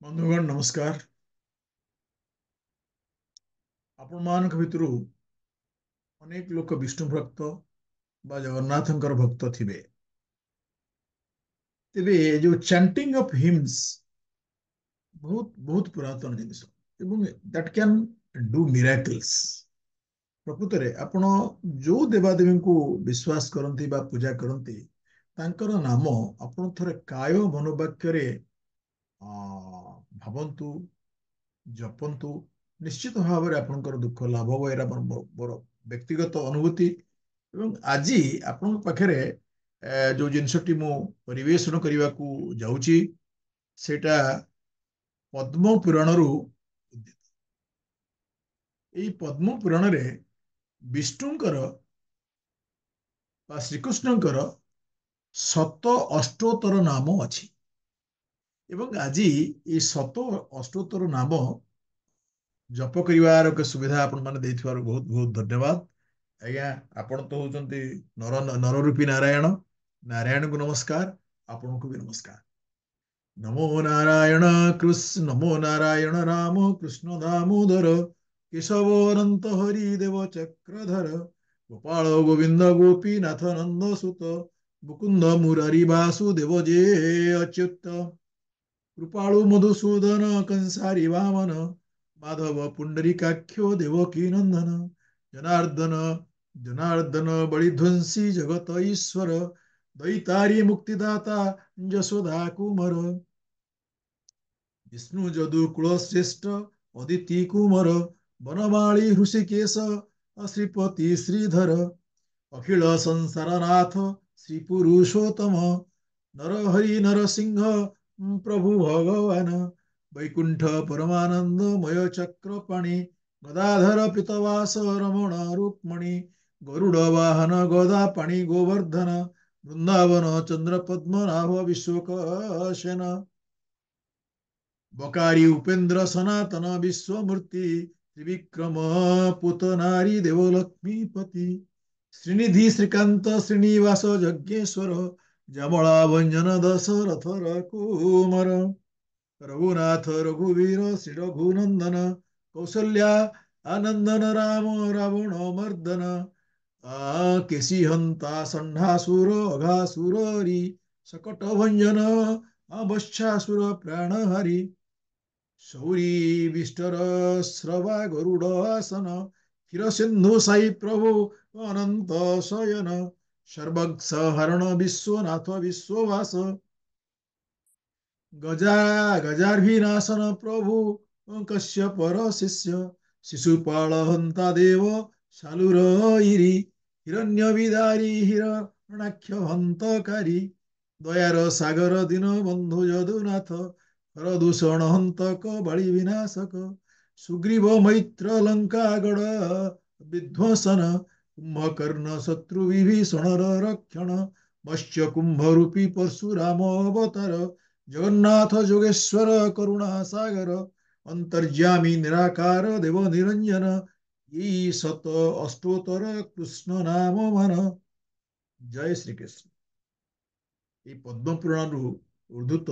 ବନ୍ଧୁଗଣ ନମସ୍କାର। ଆପଣମାନଙ୍କ ଭିତରୁ ଅନେକ ଲୋକ ବିଷ୍ଣୁ ଭକ୍ତ ବା ଜଗନ୍ନାଥଙ୍କର ଭକ୍ତ ଥିବେ। ତେବେ ଯୋଉ ଚାଣ୍ଟିଂ ଅଫ୍ ହିମ୍ସ ବହୁତ ବହୁତ ପୁରାତନ ଜିନିଷ ଏବଂ ଦ୍ୟାଟ୍ କ୍ୟାନ୍ ଡୁ ମିରାକଲ୍ସ। ପ୍ରକୃତରେ ଆପଣ ଯୋଉ ଦେବାଦେବୀଙ୍କୁ ବିଶ୍ୱାସ କରନ୍ତି ବା ପୂଜା କରନ୍ତି ତାଙ୍କର ନାମ ଆପଣ ଥରେ କାୟ ମନୋବାକ୍ୟରେ ଭାବନ୍ତୁ, ଜପନ୍ତୁ। ନିଶ୍ଚିତ ଭାବରେ ଆପଣଙ୍କର ଦୁଃଖ ଲାଭ ହେବ। ଏରା ମୋର ବ୍ୟକ୍ତିଗତ ଅନୁଭୂତି। ଏବଂ ଆଜି ଆପଣଙ୍କ ପାଖରେ ଯୋଉ ଜିନିଷଟି ମୁଁ ପରିବେଷଣ କରିବାକୁ ଯାଉଛି ସେଇଟା ପଦ୍ମ ପୁରାଣରୁ ଉଦ୍ଧିତ। ଏଇ ପଦ୍ମ ପୁରାଣରେ ବିଷ୍ଣୁଙ୍କର ବା ଶ୍ରୀକୃଷ୍ଣଙ୍କର ଶତ ଅଷ୍ଟୋତ୍ତର ନାମ ଅଛି। ଏବଂ ଆଜି এই ଶତ ଅଷ୍ଟୋତ୍ତର ନାମ ଜପ କରିବାର ଏକ ସୁବିଧା ଆପଣ ମାନେ ଦେଇଥିବାରୁ ବହୁତ ବହୁତ ଧନ୍ୟବାଦ। ଆଜ୍ଞା, ଆପଣ ତ ହଉଛନ୍ତି ନର ରୂପୀ ନାରାୟଣ। ନାରାୟଣଙ୍କୁ ନମସ୍କାର, ଆପଣଙ୍କୁ ବି ନମସ୍କାର। ନମୋ ନାରାୟଣ କୃଷ୍ଣ, ନମୋ ନାରାୟଣ ରାମ କୃଷ୍ଣ ଦାମୋଦର କେଶବନନ୍ତ ହରି ଦେବ ଚକ୍ରଧର ଗୋପାଳ ଗୋବିନ୍ଦ ଗୋପୀନାଥ ନନ୍ଦ ସୁତ ମୁକୁନ୍ଦ ମୁରାରୀ ବାସୁଦେବ ଯେ ଅଚ୍ୟୁତ କୃପାଳୁ ମଧୁସୂଦନ कंसारी वामन माधव पुंडरीकाख्यो देवकी नंदन जनार्दन जनार्दन बलिध्वंसी जगत ईश्वर दैतारी मुक्तिदाता यशोदा कुमार विष्णु जदु कुल श्रेष्ठ अदिति कुमार वनमाली हृषिकेश श्रीपति श्रीधर अखिल संसार नाथ श्री पुरुषोत्तम नरहरि नरसिंह प्रभु भगवान वैकुंठ परमानंदमय चक्रपाणि गदाधर पितवास रमण रुक्मणि गरुड़ वाहन गदा पाणि गोवर्धन वृंदावन चंद्र पद्मनाभ विश्वक सेन बकारी उपेन्द्र सनातन विश्वमूर्ति त्रिविक्रम पुत नारी देवलक्ष्मीपति श्रीनिधि श्रीकांत श्रीनिवास यज्ञेश्वर जमला भंजन दशरथ कुमार रघुनाथ रघुवीर श्री रघुनंदन कौसल्या आनंदन राम रावण मर्दन केशी हंता षंढासुर अघासुरी सकट भंजन अवश्यासुर प्राणहरि शौरी विष्टर श्रवा गरुड़ आसन क्षीर सिंधु साई प्रभु अनंत शयन सर्वक्ष हरण विश्वनाथ विश्ववास गजा गजार्भिनाशन प्रभु कश्यपर शिष्य शिशुपाल हंता देव शालुरईरी हिरण्य विदारी हिरणाक्ष हंतकारी दयार सागर दीन बंधु यदुनाथ हरदूषण हंतक बलि विनाशक सुग्रीव मैत्र लंका गढ़ विध्वंसन कुंभकर्ण शत्रु विभीषण रक्षण मत्स्य कुंभ रूपी परशुराम अवतार जगन्नाथ जोगेश्वर करुणा सागर अंतर्यामी निराकार देव निरंजन यही शत अष्टोत्तर कृष्ण नाम मान। जय श्री कृष्ण। এই পদ্ম পুরাণରୁ ଉଦ୍ଧୃତ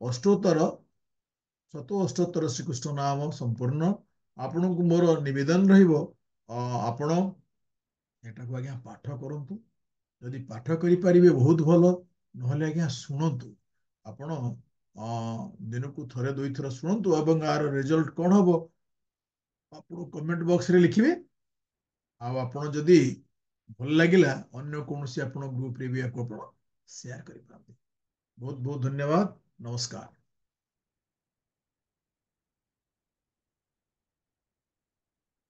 ଅଷ୍ଟୋତ୍ତର ଶତ ଅଷ୍ଟୋତ୍ତର ଶ୍ରୀକୃଷ୍ଣ ନାମ ସମ୍ପୂର୍ଣ୍ଣ। ଆପଣଙ୍କୁ ମୋର ନିବେଦନ ରହିବ, ଆପଣ ଏଟାକୁ ଆଜ୍ଞା ପାଠ କରନ୍ତୁ। ଯଦି ପାଠ କରିପାରିବେ ବହୁତ ଭଲ, ନହେଲେ ଆଜ୍ଞା ଶୁଣନ୍ତୁ। ଆପଣ ଦିନକୁ ଥରେ ଦୁଇଥର ଶୁଣନ୍ତୁ ଏବଂ ଆର ରେଜଲ୍ଟ କଣ ହବ ଆପଣ କମେଣ୍ଟ ବକ୍ସରେ ଲିଖିବେ। ଆଉ ଆପଣ ଯଦି ଭଲ ଲାଗିଲା ଅନ୍ୟ କୌଣସି ଆପଣ ଗ୍ରୁପରେ ବି ଆପଣ ସେୟାର କରିପାରନ୍ତି। ବହୁତ ବହୁତ ଧନ୍ୟବାଦ। ନମସ୍କାର।